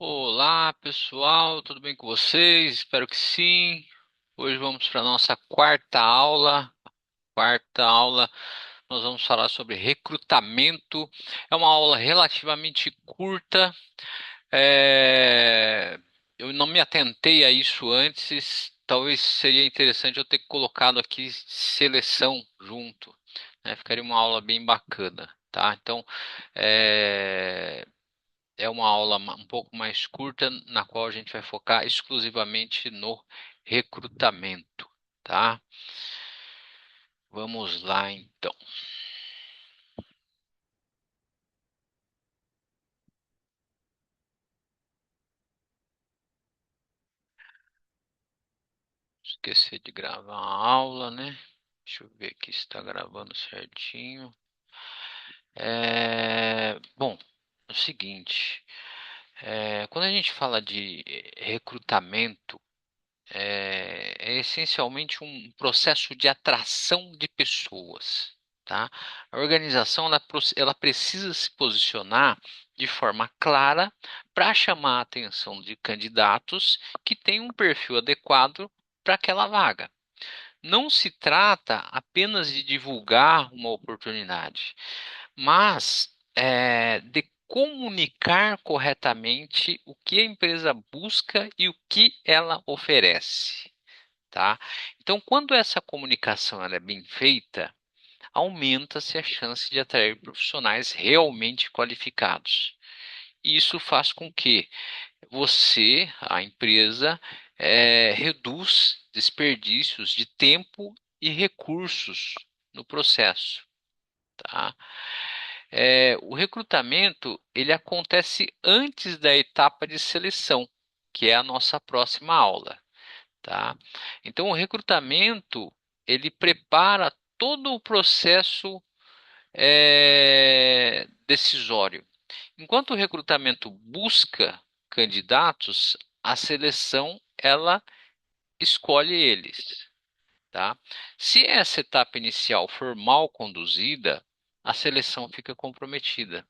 Olá, pessoal, tudo bem com vocês? Espero que sim. Hoje vamos para a nossa quarta aula. Quarta aula, nós vamos falar sobre recrutamento. É uma aula relativamente curta. Eu não me atentei a isso antes. Talvez seria interessante eu ter colocado aqui seleção junto, né? Ficaria uma aula bem bacana, tá? Então, é, é uma aula um pouco mais curta, na qual a gente vai focar exclusivamente no recrutamento, tá? Vamos lá, então. Esqueci de gravar a aula, né? Deixa eu ver aqui se está gravando certinho. Bom, é o seguinte, quando a gente fala de recrutamento, é essencialmente um processo de atração de pessoas, tá? A organização ela precisa se posicionar de forma clara para chamar a atenção de candidatos que têm um perfil adequado para aquela vaga. Não se trata apenas de divulgar uma oportunidade, mas de comunicar corretamente o que a empresa busca e o que ela oferece, tá? Então, quando essa comunicação ela é bem feita, aumenta-se a chance de atrair profissionais realmente qualificados. Isso faz com que você, a empresa, reduz desperdícios de tempo e recursos no processo, tá? O recrutamento ele acontece antes da etapa de seleção, que é a nossa próxima aula, tá? Então, o recrutamento ele prepara todo o processo decisório. Enquanto o recrutamento busca candidatos, a seleção ela escolhe eles, tá? Se essa etapa inicial for mal conduzida, a seleção fica comprometida.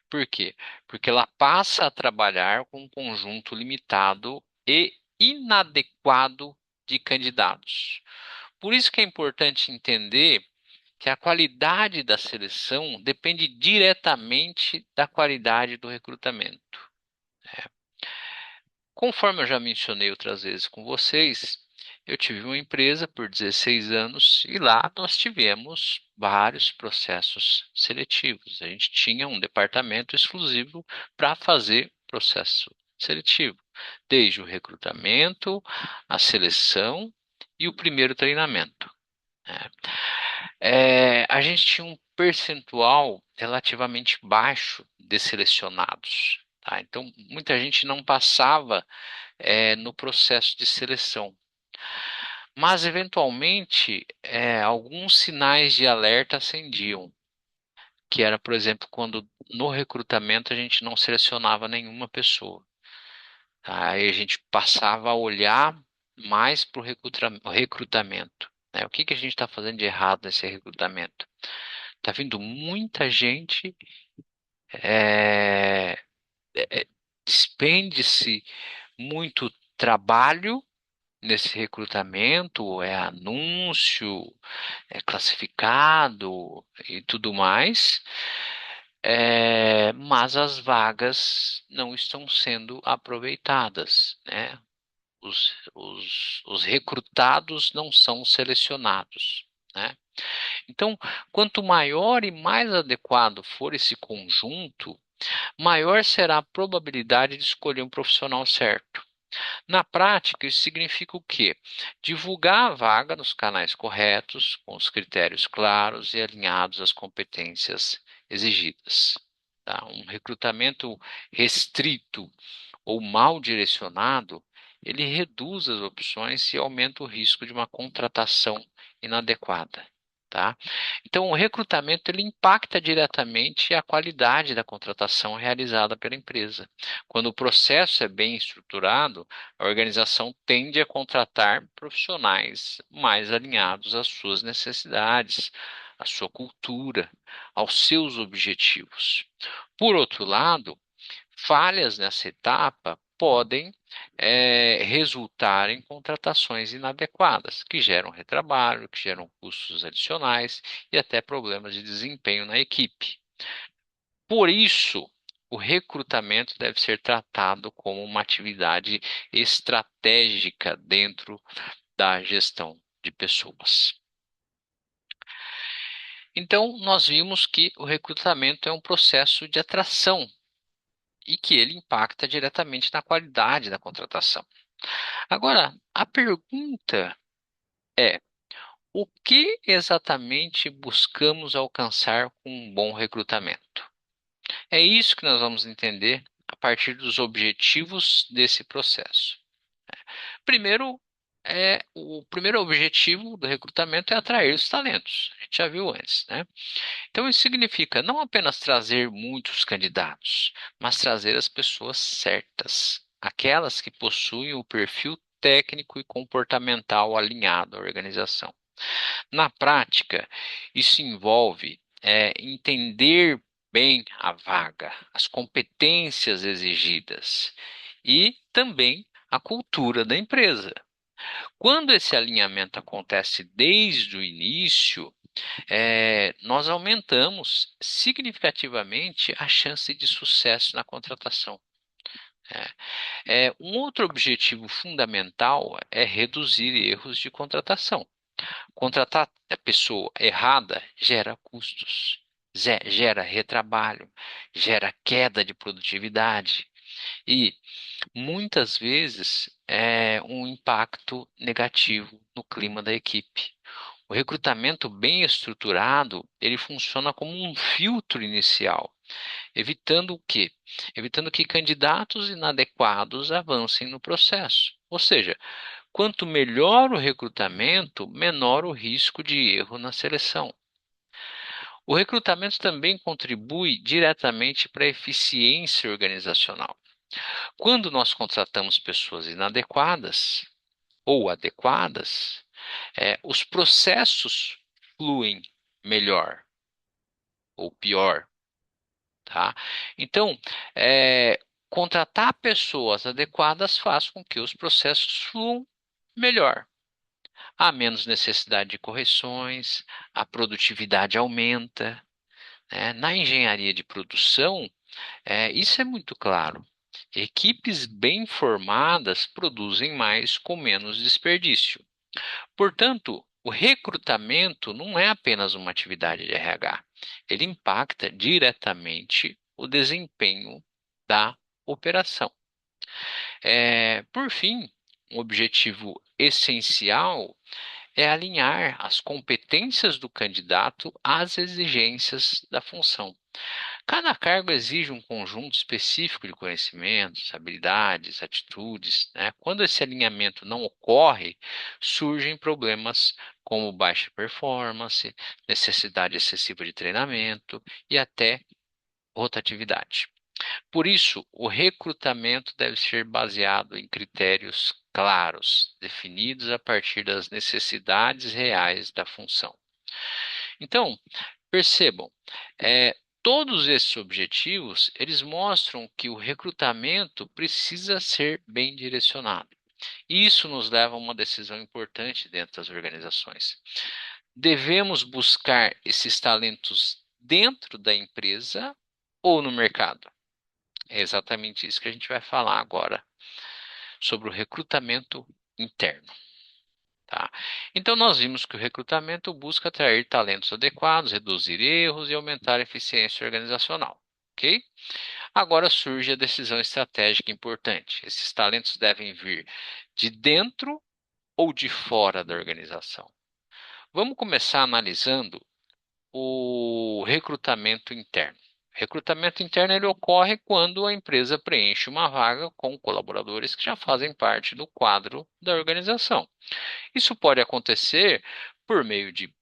Por quê? Porque ela passa a trabalhar com um conjunto limitado e inadequado de candidatos. Por isso que é importante entender que a qualidade da seleção depende diretamente da qualidade do recrutamento. Conforme eu já mencionei outras vezes com vocês, eu tive uma empresa por 16 anos e lá nós tivemos vários processos seletivos. A gente tinha um departamento exclusivo para fazer processo seletivo, desde o recrutamento, a seleção e o primeiro treinamento, né? A gente tinha um percentual relativamente baixo de selecionados, tá? Então, muita gente não passava no processo de seleção. Mas, eventualmente, alguns sinais de alerta acendiam, que era, por exemplo, quando no recrutamento a gente não selecionava nenhuma pessoa. Tá? Aí a gente passava a olhar mais para o recrutamento, né? O que que a gente está fazendo de errado nesse recrutamento? Está vindo muita gente, é, é, despende-se muito trabalho nesse recrutamento, é anúncio, é classificado e tudo mais, mas as vagas não estão sendo aproveitadas, né? Os recrutados não são selecionados, né? Então, quanto maior e mais adequado for esse conjunto, maior será a probabilidade de escolher um profissional certo. Na prática, isso significa o quê? Divulgar a vaga nos canais corretos, com os critérios claros e alinhados às competências exigidas. Tá? Um recrutamento restrito ou mal direcionado, ele reduz as opções e aumenta o risco de uma contratação inadequada. Tá? Então, o recrutamento ele impacta diretamente a qualidade da contratação realizada pela empresa. Quando o processo é bem estruturado, a organização tende a contratar profissionais mais alinhados às suas necessidades, à sua cultura, aos seus objetivos. Por outro lado, Falhas nessa etapa podem resultar em contratações inadequadas, que geram retrabalho, que geram custos adicionais e até problemas de desempenho na equipe. Por isso, o recrutamento deve ser tratado como uma atividade estratégica dentro da gestão de pessoas. Então, nós vimos que o recrutamento é um processo de atração e que ele impacta diretamente na qualidade da contratação. Agora, a pergunta é: o que exatamente buscamos alcançar com um bom recrutamento? É isso que nós vamos entender a partir dos objetivos desse processo. Primeiro, o primeiro objetivo do recrutamento é atrair os talentos. A gente já viu antes, né? Então, isso significa não apenas trazer muitos candidatos, mas trazer as pessoas certas, aquelas que possuem o perfil técnico e comportamental alinhado à organização. Na prática, isso envolve entender bem a vaga, as competências exigidas e também a cultura da empresa. Quando esse alinhamento acontece desde o início, nós aumentamos significativamente a chance de sucesso na contratação. Um outro objetivo fundamental é reduzir erros de contratação. Contratar a pessoa errada gera custos, gera retrabalho, gera queda de produtividade e muitas vezes é um impacto negativo no clima da equipe. O recrutamento bem estruturado, ele funciona como um filtro inicial, evitando o quê? Evitando que candidatos inadequados avancem no processo. Ou seja, quanto melhor o recrutamento, menor o risco de erro na seleção. O recrutamento também contribui diretamente para a eficiência organizacional. Quando nós contratamos pessoas inadequadas ou adequadas, os processos fluem melhor ou pior, tá? Então, contratar pessoas adequadas faz com que os processos fluam melhor. Há menos necessidade de correções, a produtividade aumenta, né? Na engenharia de produção, isso é muito claro. Equipes bem formadas produzem mais com menos desperdício. Portanto, o recrutamento não é apenas uma atividade de RH, ele impacta diretamente o desempenho da operação. Por fim, um objetivo essencial é alinhar as competências do candidato às exigências da função. Cada cargo exige um conjunto específico de conhecimentos, habilidades, atitudes, né? Quando esse alinhamento não ocorre, surgem problemas como baixa performance, necessidade excessiva de treinamento e até rotatividade. Por isso, o recrutamento deve ser baseado em critérios claros, definidos a partir das necessidades reais da função. Então, percebam, todos esses objetivos, eles mostram que o recrutamento precisa ser bem direcionado. E isso nos leva a uma decisão importante dentro das organizações. Devemos buscar esses talentos dentro da empresa ou no mercado? É exatamente isso que a gente vai falar agora sobre o recrutamento interno. Tá? Então, nós vimos que o recrutamento busca atrair talentos adequados, reduzir erros e aumentar a eficiência organizacional. Ok? Agora surge a decisão estratégica importante. Esses talentos devem vir de dentro ou de fora da organização. Vamos começar analisando o recrutamento interno. Recrutamento interno ele ocorre quando a empresa preenche uma vaga com colaboradores que já fazem parte do quadro da organização. Isso pode acontecer por meio de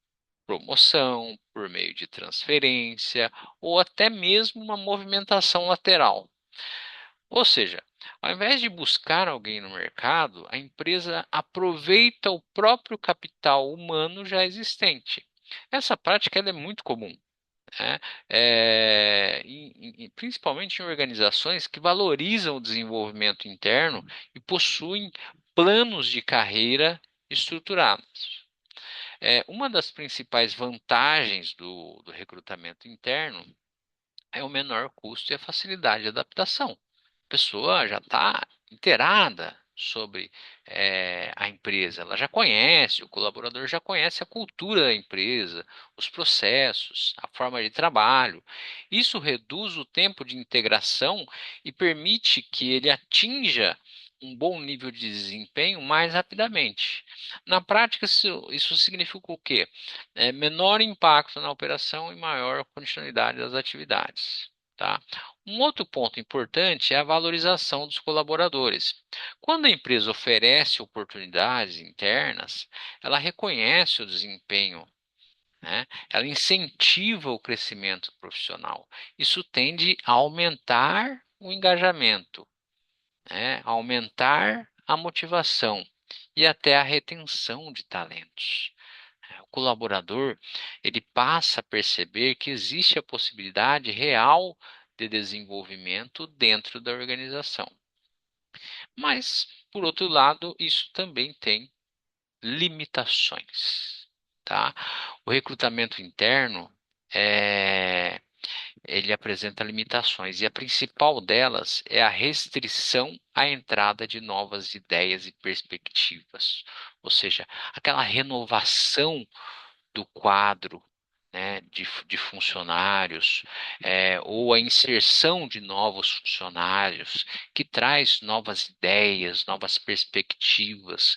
promoção, por meio de transferência ou até mesmo uma movimentação lateral. Ou seja, ao invés de buscar alguém no mercado, a empresa aproveita o próprio capital humano já existente. Essa prática ela é muito comum. né? Principalmente em organizações que valorizam o desenvolvimento interno e possuem planos de carreira estruturados. Uma das principais vantagens do recrutamento interno é o menor custo e a facilidade de adaptação. A pessoa já está inteirada sobre a empresa, ela já conhece, o colaborador já conhece a cultura da empresa, os processos, a forma de trabalho. Isso reduz o tempo de integração e permite que ele atinja um bom nível de desempenho mais rapidamente. Na prática, isso significa o quê? Menor impacto na operação e maior continuidade das atividades. Tá? Um outro ponto importante é a valorização dos colaboradores. Quando a empresa oferece oportunidades internas, ela reconhece o desempenho, né? Ela incentiva o crescimento profissional. Isso tende a aumentar o engajamento, né? Aumentar a motivação e até a retenção de talentos. O colaborador, ele passa a perceber que existe a possibilidade real de desenvolvimento dentro da organização. Mas, por outro lado, isso também tem limitações, tá? O recrutamento interno ele apresenta limitações e a principal delas é a restrição à entrada de novas ideias e perspectivas, ou seja, aquela renovação do quadro, né, de funcionários, ou a inserção de novos funcionários, que traz novas ideias, novas perspectivas.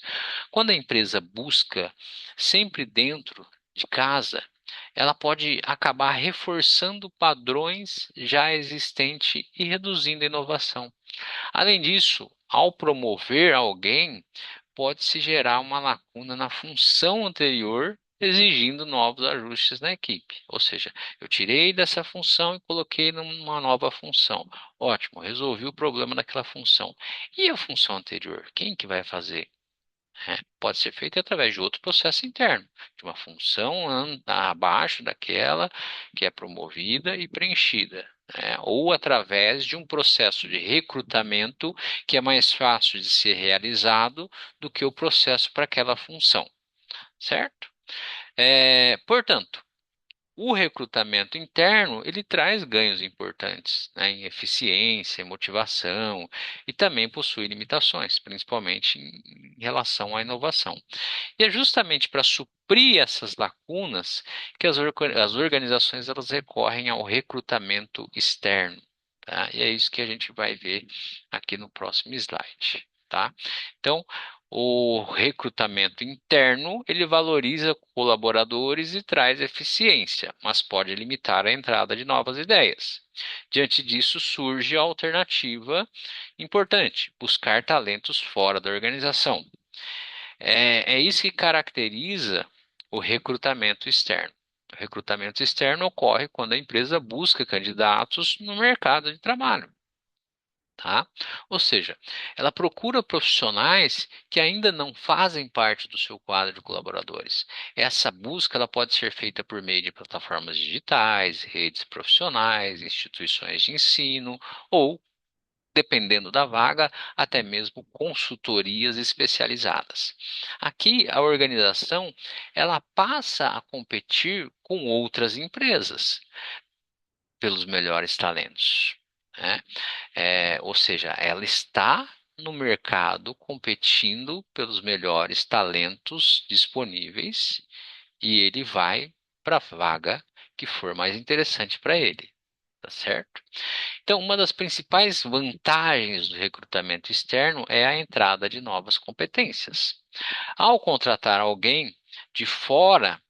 Quando a empresa busca sempre dentro de casa, ela pode acabar reforçando padrões já existentes e reduzindo a inovação. Além disso, ao promover alguém, pode-se gerar uma lacuna na função anterior, exigindo novos ajustes na equipe. Ou seja, eu tirei dessa função e coloquei numa nova função. Ótimo, resolvi o problema daquela função. E a função anterior? Quem que vai fazer? Pode ser feito através de outro processo interno, de uma função abaixo daquela que é promovida e preenchida, ou através de um processo de recrutamento que é mais fácil de ser realizado do que o processo para aquela função, certo? Portanto, o recrutamento interno ele traz ganhos importantes, né, em eficiência, em motivação e também possui limitações, principalmente em relação à inovação. E é justamente para suprir essas lacunas que as organizações elas recorrem ao recrutamento externo, tá? E é isso que a gente vai ver aqui no próximo slide, tá? Então, o recrutamento interno, ele valoriza colaboradores e traz eficiência, mas pode limitar a entrada de novas ideias. Diante disso, surge a alternativa importante: buscar talentos fora da organização. É isso que caracteriza o recrutamento externo. O recrutamento externo ocorre quando a empresa busca candidatos no mercado de trabalho, tá? Ou seja, ela procura profissionais que ainda não fazem parte do seu quadro de colaboradores. Essa busca ela pode ser feita por meio de plataformas digitais, redes profissionais, instituições de ensino ou, dependendo da vaga, até mesmo consultorias especializadas. Aqui a organização ela passa a competir com outras empresas pelos melhores talentos, né? Ou seja, ela está no mercado competindo pelos melhores talentos disponíveis e ele vai para a vaga que for mais interessante para ele, tá certo? Então, uma das principais vantagens do recrutamento externo é a entrada de novas competências. Ao contratar alguém de fora,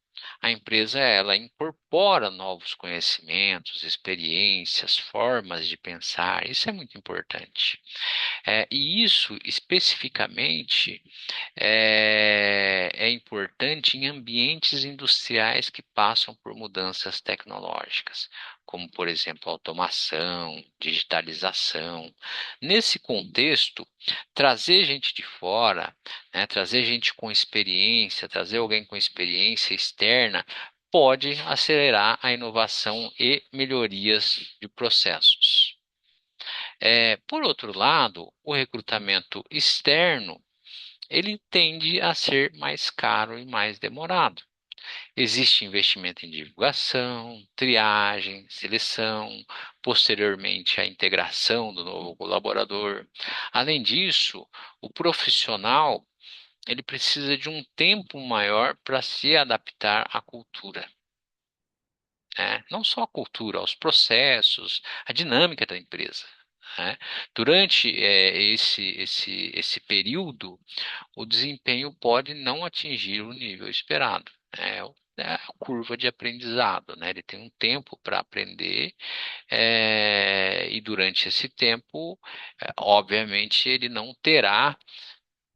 a empresa ela incorpora novos conhecimentos, experiências, formas de pensar. Isso é muito importante. E isso especificamente é importante em ambientes industriais que passam por mudanças tecnológicas, como, por exemplo, automação, digitalização. Nesse contexto, trazer gente de fora, né, trazer gente com experiência, trazer alguém com experiência externa, pode acelerar a inovação e melhorias de processos. Por outro lado, o recrutamento externo ele tende a ser mais caro e mais demorado. Existe investimento em divulgação, triagem, seleção, posteriormente a integração do novo colaborador. Além disso, o profissional ele precisa de um tempo maior para se adaptar à cultura, né? Não só a cultura, aos processos, a dinâmica da empresa, né? Durante esse período, o desempenho pode não atingir o nível esperado. É a curva de aprendizado, né? Ele tem um tempo para aprender, e durante esse tempo, obviamente, ele não terá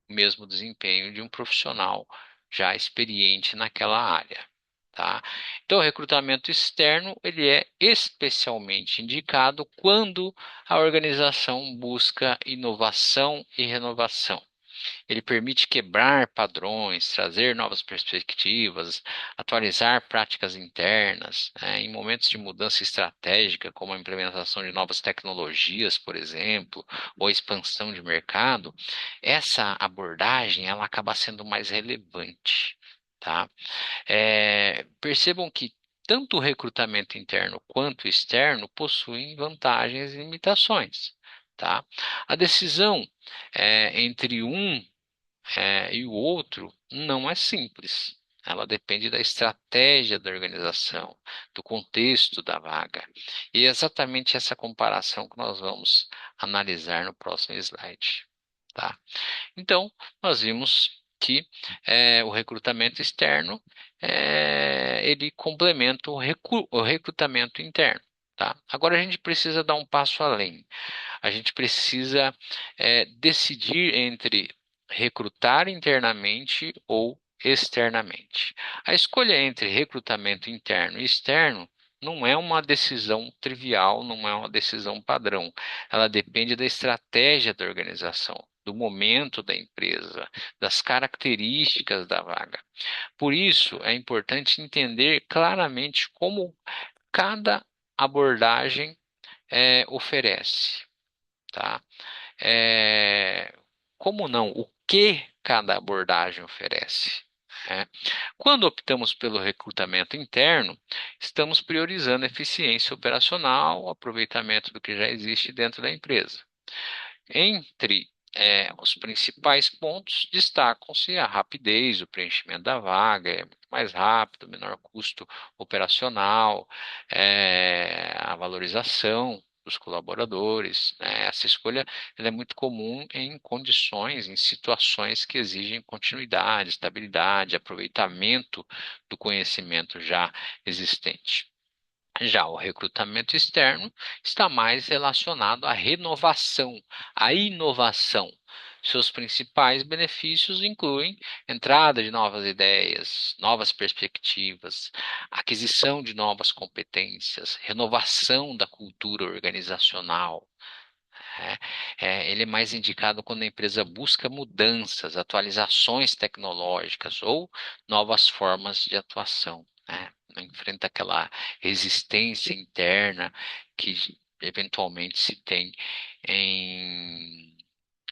o mesmo desempenho de um profissional já experiente naquela área, tá? Então, o recrutamento externo ele é especialmente indicado quando a organização busca inovação e renovação. Ele permite quebrar padrões, trazer novas perspectivas, atualizar práticas internas, né, em momentos de mudança estratégica, como a implementação de novas tecnologias, por exemplo, ou expansão de mercado. Essa abordagem ela acaba sendo mais relevante, tá? Percebam que tanto o recrutamento interno quanto externo possuem vantagens e limitações, tá? A decisão entre um e o outro não é simples. Ela depende da estratégia da organização, do contexto da vaga. E é exatamente essa comparação que nós vamos analisar no próximo slide, tá? Então, nós vimos que o recrutamento externo ele complementa o recrutamento interno. Tá? Agora a gente precisa dar um passo além. A gente precisa decidir entre recrutar internamente ou externamente. A escolha entre recrutamento interno e externo não é uma decisão trivial, não é uma decisão padrão. Ela depende da estratégia da organização, do momento da empresa, das características da vaga. Por isso, é importante entender claramente como cada abordagem oferece, tá? É, como não? O que cada abordagem oferece? Né? Quando optamos pelo recrutamento interno, estamos priorizando eficiência operacional, aproveitamento do que já existe dentro da empresa. Entre os principais pontos, destacam-se a rapidez, o preenchimento da vaga, é muito mais rápido, menor custo operacional, a valorização dos colaboradores, né? Essa escolha ela é muito comum em condições, em situações que exigem continuidade, estabilidade, aproveitamento do conhecimento já existente. Já o recrutamento externo está mais relacionado à renovação, à inovação. Seus principais benefícios incluem entrada de novas ideias, novas perspectivas, aquisição de novas competências, renovação da cultura organizacional. né? Ele é mais indicado quando a empresa busca mudanças, atualizações tecnológicas ou novas formas de atuação, né? Não enfrenta aquela resistência interna que eventualmente se tem em,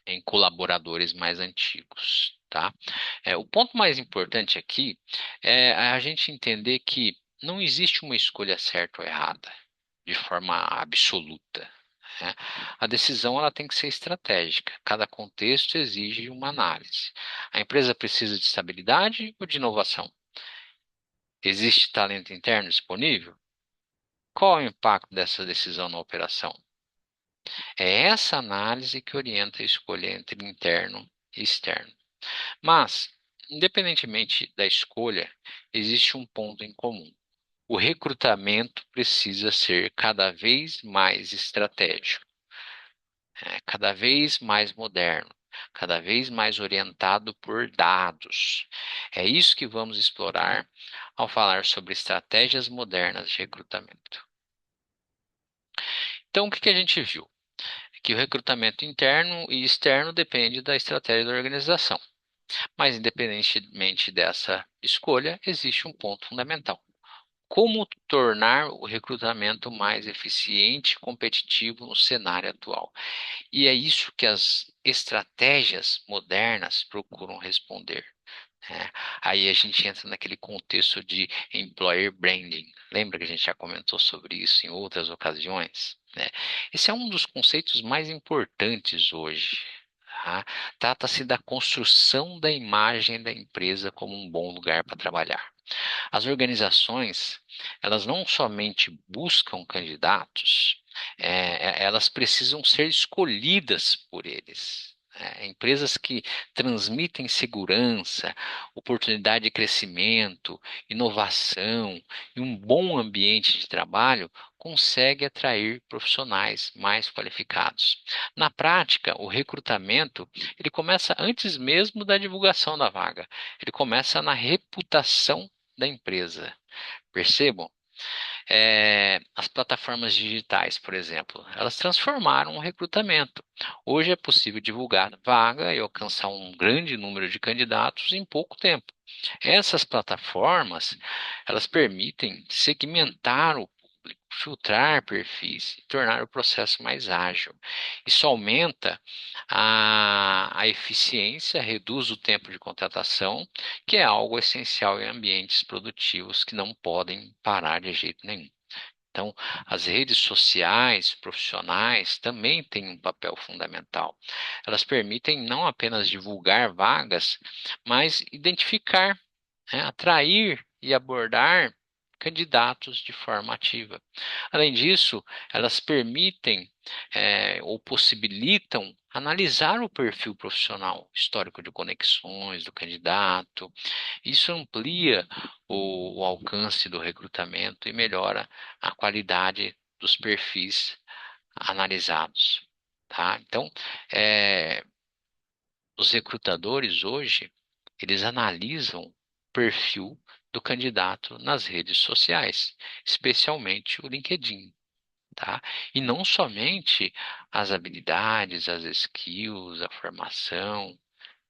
em colaboradores mais antigos, tá? O ponto mais importante aqui é a gente entender que não existe uma escolha certa ou errada de forma absoluta, né? A decisão ela tem que ser estratégica. Cada contexto exige uma análise. A empresa precisa de estabilidade ou de inovação? Existe talento interno disponível? Qual é o impacto dessa decisão na operação? É essa análise que orienta a escolha entre interno e externo. Mas, independentemente da escolha, existe um ponto em comum. O recrutamento precisa ser cada vez mais estratégico, cada vez mais moderno, cada vez mais orientado por dados. É isso que vamos explorar ao falar sobre estratégias modernas de recrutamento. Então, o que a gente viu? Que o recrutamento interno e externo depende da estratégia da organização. Mas, independentemente dessa escolha, existe um ponto fundamental. como tornar o recrutamento mais eficiente e competitivo no cenário atual. E é isso que as estratégias modernas procuram responder. Aí a gente entra naquele contexto de employer branding. Lembra que a gente já comentou sobre isso em outras ocasiões, né? Esse é um dos conceitos mais importantes hoje. Tá? Trata-se da construção da imagem da empresa como um bom lugar para trabalhar. As organizações, elas não somente buscam candidatos, elas precisam ser escolhidas por eles. Empresas que transmitem segurança, oportunidade de crescimento, inovação e um bom ambiente de trabalho conseguem atrair profissionais mais qualificados. Na prática, o recrutamento ele começa antes mesmo da divulgação da vaga. Ele começa na reputação da empresa. Percebam? As plataformas digitais, por exemplo, elas transformaram o recrutamento. Hoje é possível divulgar vaga e alcançar um grande número de candidatos em pouco tempo. Essas plataformas, elas permitem segmentar o público, filtrar perfis e tornar o processo mais ágil. Isso aumenta a eficiência, reduz o tempo de contratação, que é algo essencial em ambientes produtivos que não podem parar de jeito nenhum. Então, as redes sociais profissionais também têm um papel fundamental. Elas permitem não apenas divulgar vagas, mas identificar, atrair e abordar candidatos de forma ativa. Além disso, elas permitem ou possibilitam analisar o perfil profissional, histórico de conexões do candidato. Isso amplia o alcance do recrutamento e melhora a qualidade dos perfis analisados. Tá? Então, é, os recrutadores hoje, eles analisam o perfil do candidato nas redes sociais, especialmente o LinkedIn, tá? E não somente as habilidades, as skills, a formação,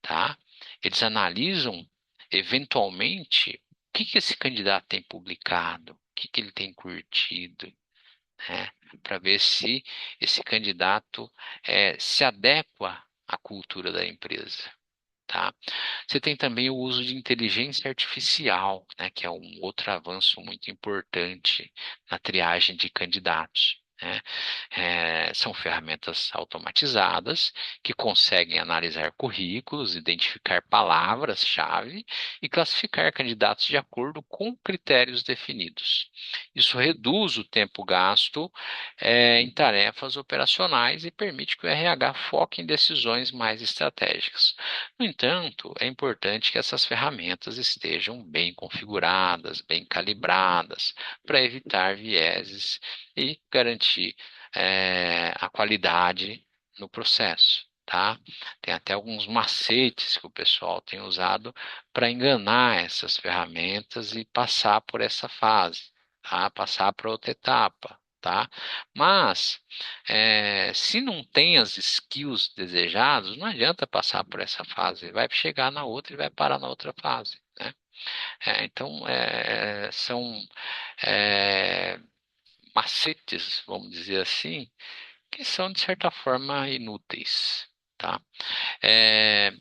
tá? Eles analisam eventualmente o que esse candidato tem publicado, o que ele tem curtido, né? Para ver se esse candidato se adequa à cultura da empresa. Tá? Você tem também o uso de inteligência artificial, né, que é um outro avanço muito importante na triagem de candidatos. Né? São ferramentas automatizadas que conseguem analisar currículos, identificar palavras-chave e classificar candidatos de acordo com critérios definidos. Isso reduz o tempo gasto em tarefas operacionais e permite que o RH foque em decisões mais estratégicas. No entanto, é importante que essas ferramentas estejam bem configuradas, bem calibradas, para evitar vieses e garantir a qualidade no processo. Tá? Tem até alguns macetes que o pessoal tem usado para enganar essas ferramentas e passar por essa fase, tá? Passar para outra etapa. Tá? Mas, se não tem as skills desejadas, não adianta passar por essa fase. Vai chegar na outra e vai parar na outra fase. Né? Então, são é, macetes, vamos dizer assim, que são, de certa forma, inúteis. Tá? É,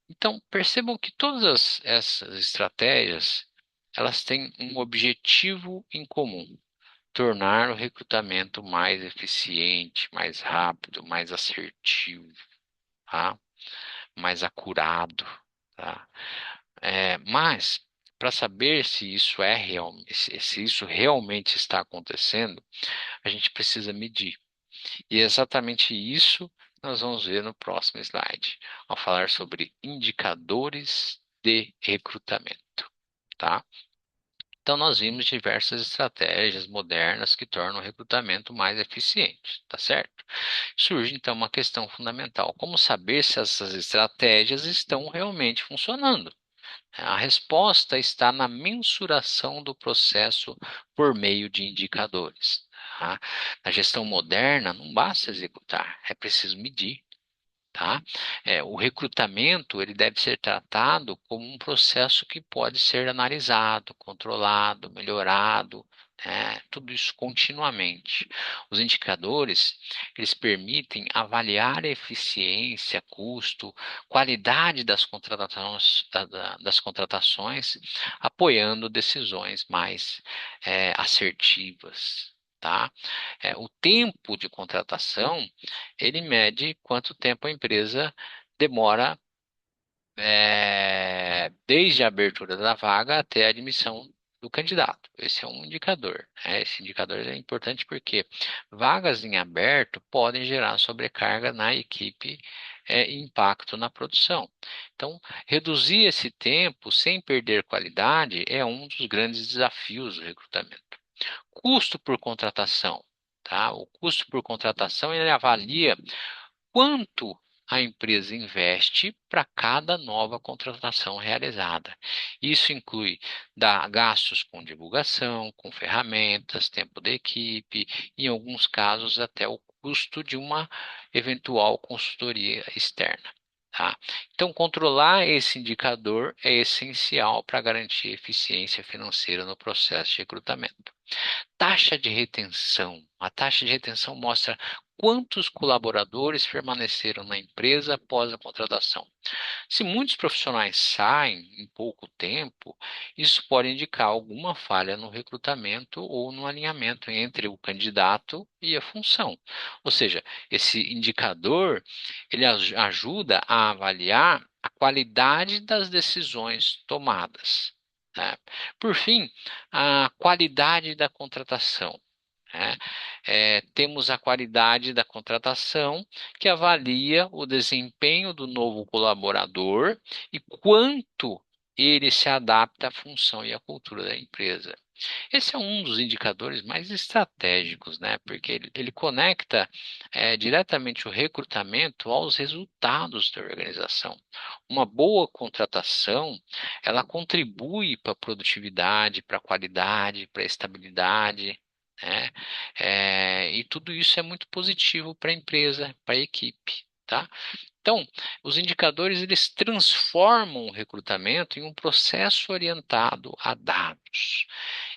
então, percebam que todas essas estratégias elas têm um objetivo em comum: tornar o recrutamento mais eficiente, mais rápido, mais assertivo, tá? Mais acurado. Tá? Mas, para saber se isso é real, se isso realmente está acontecendo, a gente precisa medir. E é exatamente isso que nós vamos ver no próximo slide, ao falar sobre indicadores de recrutamento. Tá? Então, nós vimos diversas estratégias modernas que tornam o recrutamento mais eficiente, tá certo? Surge então uma questão fundamental: como saber se essas estratégias estão realmente funcionando? A resposta está na mensuração do processo por meio de indicadores. Tá? Na gestão moderna, não basta executar, é preciso medir. tá? O recrutamento ele deve ser tratado como um processo que pode ser analisado, controlado, melhorado, né? Tudo isso continuamente. Os indicadores eles permitem avaliar a eficiência, custo, qualidade das contratações, das contratações, apoiando decisões mais assertivas. Tá? O tempo de contratação ele mede quanto tempo a empresa demora desde a abertura da vaga até a admissão do candidato. Esse é um indicador, né? Esse indicador é importante porque vagas em aberto podem gerar sobrecarga na equipe e impacto na produção. Então, reduzir esse tempo sem perder qualidade é um dos grandes desafios do recrutamento. Custo por contratação. Tá? O custo por contratação ele avalia quanto a empresa investe para cada nova contratação realizada. Isso inclui gastos com divulgação, com ferramentas, tempo da equipe, em alguns casos até o custo de uma eventual consultoria externa. Tá? Então, controlar esse indicador é essencial para garantir eficiência financeira no processo de recrutamento. Taxa de retenção. A taxa de retenção mostra quantos colaboradores permaneceram na empresa após a contratação. Se muitos profissionais saem em pouco tempo, isso pode indicar alguma falha no recrutamento ou no alinhamento entre o candidato e a função. Ou seja, esse indicador ele ajuda a avaliar a qualidade das decisões tomadas. Né? Por fim, a qualidade da contratação. Né? Temos a qualidade da contratação, que avalia o desempenho do novo colaborador e quanto ele se adapta à função e à cultura da empresa. Esse é um dos indicadores mais estratégicos, né? Porque ele conecta diretamente o recrutamento aos resultados da organização. Uma boa contratação, ela contribui para a produtividade, para a qualidade, para a estabilidade, né? E tudo isso é muito positivo para a empresa, para a equipe, tá? Então, os indicadores eles transformam o recrutamento em um processo orientado a dados.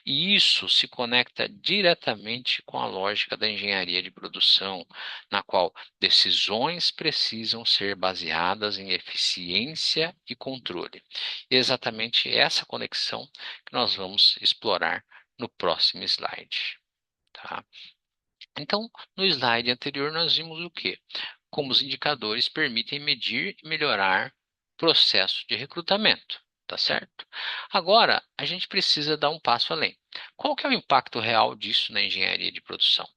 E isso se conecta diretamente com a lógica da engenharia de produção, na qual decisões precisam ser baseadas em eficiência e controle. E é exatamente essa conexão que nós vamos explorar no próximo slide. Tá? Então, no slide anterior, nós vimos o quê? Como os indicadores permitem medir e melhorar o processo de recrutamento, tá certo? Agora, a gente precisa dar um passo além. Qual que é o impacto real disso na engenharia de produção?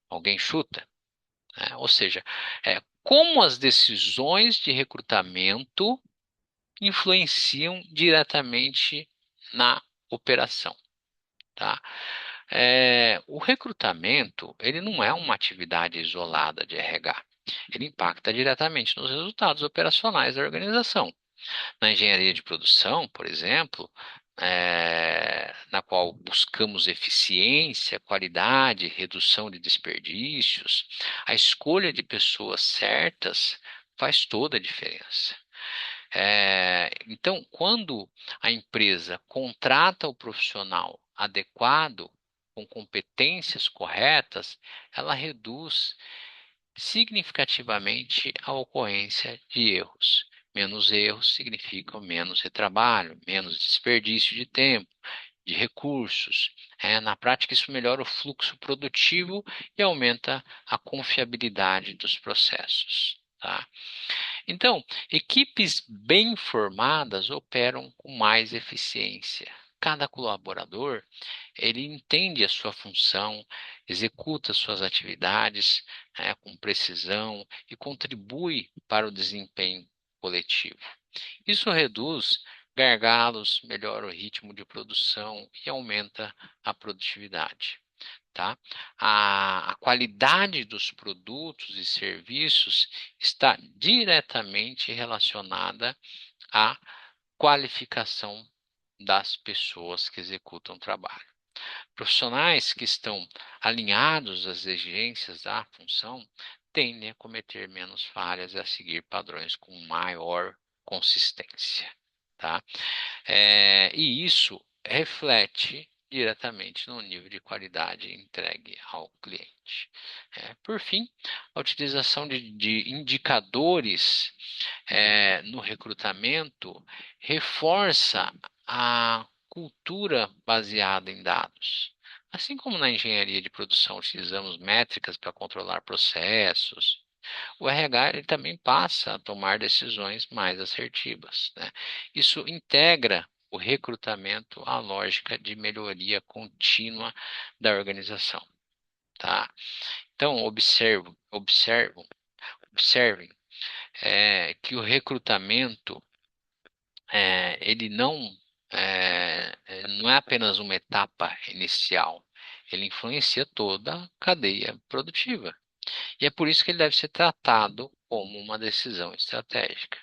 Alguém chuta? Ou seja, como as decisões de recrutamento influenciam diretamente na operação, tá? O recrutamento, ele não é uma atividade isolada de RH. Ele impacta diretamente nos resultados operacionais da organização. Na engenharia de produção, por exemplo, na qual buscamos eficiência, qualidade, redução de desperdícios, a escolha de pessoas certas faz toda a diferença. Então, quando a empresa contrata o profissional adequado, com competências corretas, ela reduz significativamente a ocorrência de erros. Menos erros significam menos retrabalho, menos desperdício de tempo, de recursos. Na prática, isso melhora o fluxo produtivo e aumenta a confiabilidade dos processos. Tá? Então, equipes bem formadas operam com mais eficiência. Cada colaborador, ele entende a sua função, executa suas atividades, com precisão e contribui para o desempenho coletivo. Isso reduz gargalos, melhora o ritmo de produção e aumenta a produtividade. Tá? A qualidade dos produtos e serviços está diretamente relacionada à qualificação das pessoas que executam o trabalho. Profissionais que estão alinhados às exigências da função tendem a cometer menos falhas e a seguir padrões com maior consistência, tá? E isso reflete diretamente no nível de qualidade entregue ao cliente. Por fim, a utilização de indicadores no recrutamento reforça a cultura baseada em dados. Assim como na engenharia de produção utilizamos métricas para controlar processos, o RH ele também passa a tomar decisões mais assertivas, né? Isso integra o recrutamento à lógica de melhoria contínua da organização, tá? Então, observem que o recrutamento ele não é apenas uma etapa inicial, ele influencia toda a cadeia produtiva. E é por isso que ele deve ser tratado como uma decisão estratégica.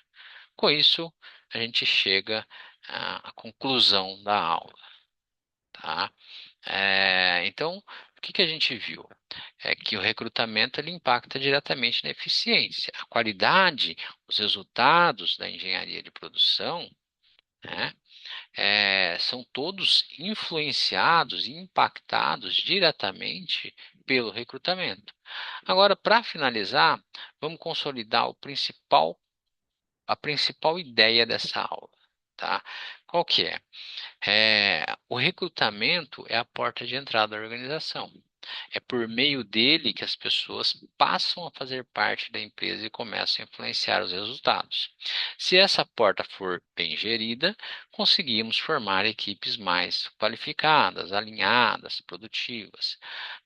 Com isso, a gente chega à conclusão da aula, tá? Então, o que a gente viu? É que o recrutamento ele impacta diretamente na eficiência, a qualidade, os resultados da engenharia de produção, né? São todos influenciados e impactados diretamente pelo recrutamento. Agora, para finalizar, vamos consolidar a principal ideia dessa aula, tá? Qual que é? O recrutamento é a porta de entrada da organização. É por meio dele que as pessoas passam a fazer parte da empresa e começam a influenciar os resultados. Se essa porta for bem gerida, conseguimos formar equipes mais qualificadas, alinhadas, produtivas.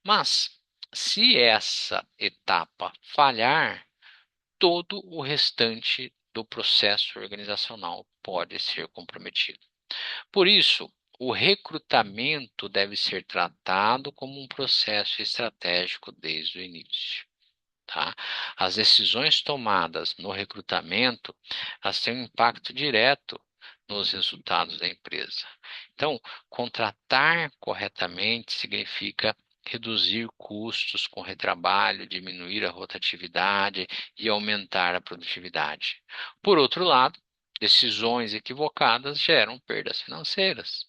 Mas, se essa etapa falhar, todo o restante do processo organizacional pode ser comprometido. Por isso, o recrutamento deve ser tratado como um processo estratégico desde o início, tá? As decisões tomadas no recrutamento, elas têm um impacto direto nos resultados da empresa. Então, contratar corretamente significa reduzir custos com retrabalho, diminuir a rotatividade e aumentar a produtividade. Por outro lado, decisões equivocadas geram perdas financeiras,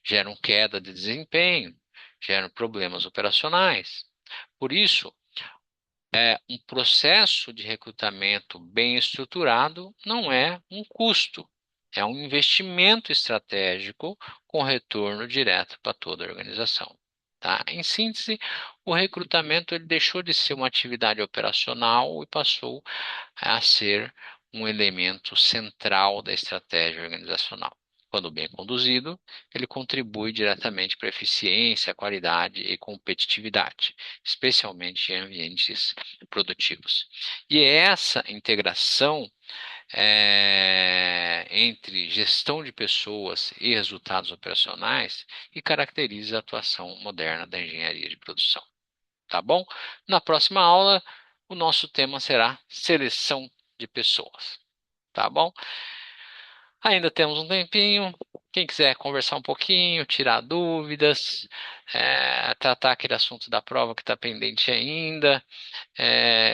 geram queda de desempenho, geram problemas operacionais. Por isso, um processo de recrutamento bem estruturado não é um custo, é um investimento estratégico com retorno direto para toda a organização. Tá? Em síntese, o recrutamento ele deixou de ser uma atividade operacional e passou a ser um elemento central da estratégia organizacional. Quando bem conduzido, ele contribui diretamente para a eficiência, qualidade e competitividade, especialmente em ambientes produtivos. E é essa integração entre gestão de pessoas e resultados operacionais que caracteriza a atuação moderna da engenharia de produção. Tá bom? Na próxima aula, o nosso tema será seleção de pessoas. Tá bom? Ainda temos um tempinho. Quem quiser conversar um pouquinho, tirar dúvidas, tratar aquele assunto da prova que está pendente ainda,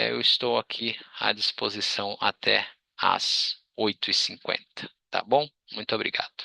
eu estou aqui à disposição até às 8h50. Tá bom? Muito obrigado.